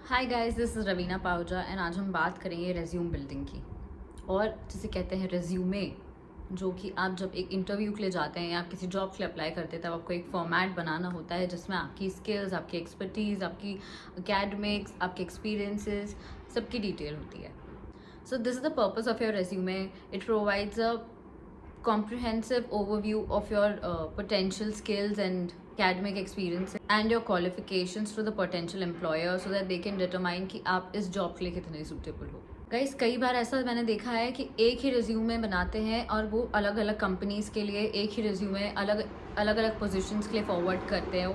Hi guys, this is Raveena Pahuja and आज हम बात करेंगे रेज्यूम बिल्डिंग की। और जिसे कहते हैं रेज्यूमे, जो कि आप जब एक इंटरव्यू के लिए जाते हैं या आप किसी जॉब के लिए अप्लाई करते हैं तब आपको एक फॉर्मेट बनाना होता है जिसमें आपकी स्किल्स, आपकी एक्सपर्टीज़, आपकी एकेडमिक्स, आपके एक्सपीरियंसेस, सबकी डिटेल होती है. So this is the purpose of your resume. It provides a comprehensive overview of your potential skills and academic experience and your qualifications to the potential employer so that they can determine कि आप इस job के लिए कितने suitable हो. Guys, कई बार ऐसा मैंने देखा है कि एक ही रिज्यूमे बनाते हैं और वो अलग अलग कंपनीज के लिए एक ही रिज्यूमे अलग अलग पोजीशंस के लिए फॉरवर्ड करते हैं.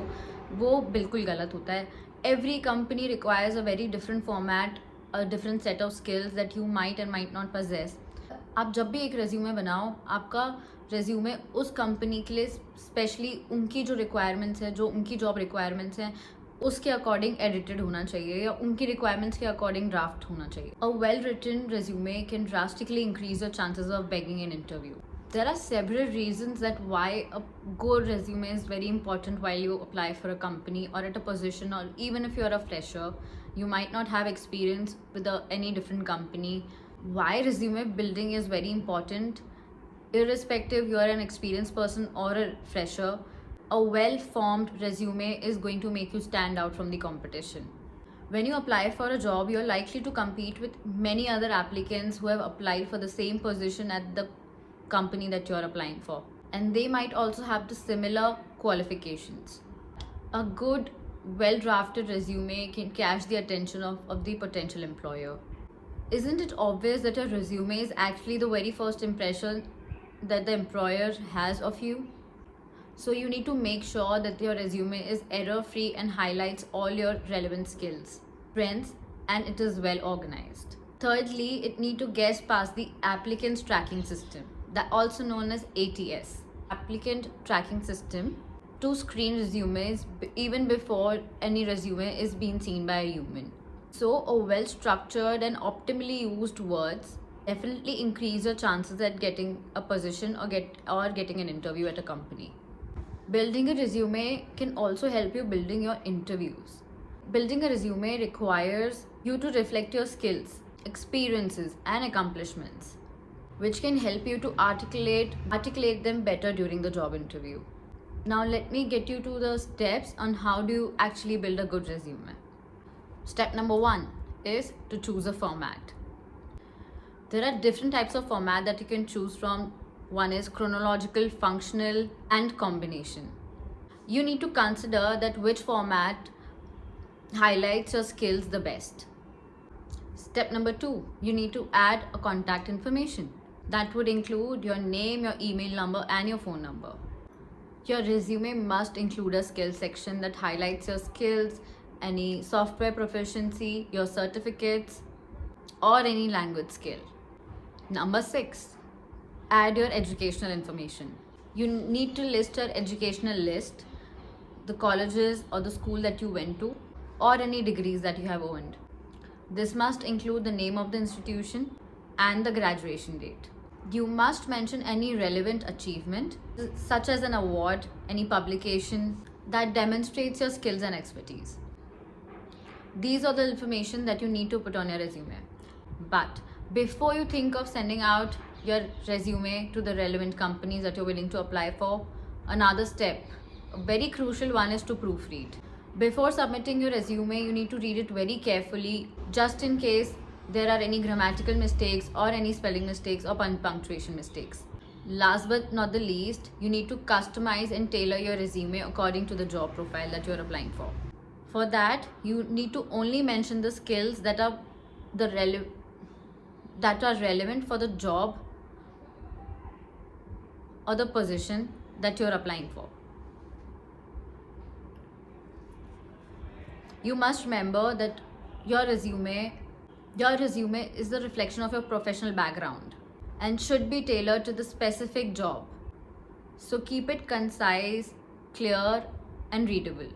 वो बिल्कुल गलत होता है. Every company requires a very different format, a different set of skills that you might and might not possess. आप जब भी एक रेज्यूमे बनाओ, आपका रेज्यूमे उस कंपनी के लिए स्पेशली उनकी जो रिक्वायरमेंट्स है, जो उनकी जॉब रिक्वायरमेंट्स हैं, उसके अकॉर्डिंग एडिटेड होना चाहिए या उनकी रिक्वायरमेंट्स के अकॉर्डिंग ड्राफ्ट होना चाहिए. A well written resume can drastically increase your chances of begging an interview. There are several reasons that why a good resume is very important while you apply for a company or at a position, or even if you're a fresher, you might not have experience with any different company. Why resume building is very important, irrespective you're an experienced person or a fresher. A well-formed resume is going to make you stand out from the competition. When you apply for a job, you're likely to compete with many other applicants who have applied for the same position at the company that you're applying for, and they might also have the similar qualifications. A good well drafted resume can catch the attention of the potential employer. Isn't it obvious that your resume is actually the very first impression that the employer has of you? So you need to make sure that your resume is error free and highlights all your relevant skills, strengths, and it is well organized. Thirdly, it need to guess past the applicant's tracking system, that also known as ATS, applicant tracking system, to screen resumes even before any resume is being seen by a human. So a well structured and optimally used words definitely increase your chances at getting a position or getting an interview at a company. Building a resume can also help you building your interviews. Building a resume requires you to reflect your skills, experiences, and accomplishments, which can help you to articulate them better during the job interview. Now let me get you to the steps on how do you actually build a good resume. Step number 1 is to choose a format. There are different types of format that you can choose from. One is chronological, functional, and combination. You need to consider that which format highlights your skills the best. Step number 2, you need to add a contact information. That would include your name, your email number, and your phone number. Your resume must include a skills section that highlights your skills, any software proficiency, your certificates, or any language skill. Number 6, add your educational information. You need to list your educational list, the colleges or the school that you went to, or any degrees that you have earned. This must include the name of the institution and the graduation date. You must mention any relevant achievement, such as an award, any publication that demonstrates your skills and expertise. These are the information that you need to put on your resume. But before you think of sending out your resume to the relevant companies that you're willing to apply for, another step, a very crucial one, is to proofread. Before submitting your resume, you need to read it very carefully, just in case there are any grammatical mistakes or any spelling mistakes or punctuation mistakes. Last but not the least, you need to customize and tailor your resume according to the job profile that you're applying for. For that, you need to only mention the skills that are relevant for the job or the position that you're applying for. You must remember that your resume is the reflection of your professional background and should be tailored to the specific job. So keep it concise, clear, and readable.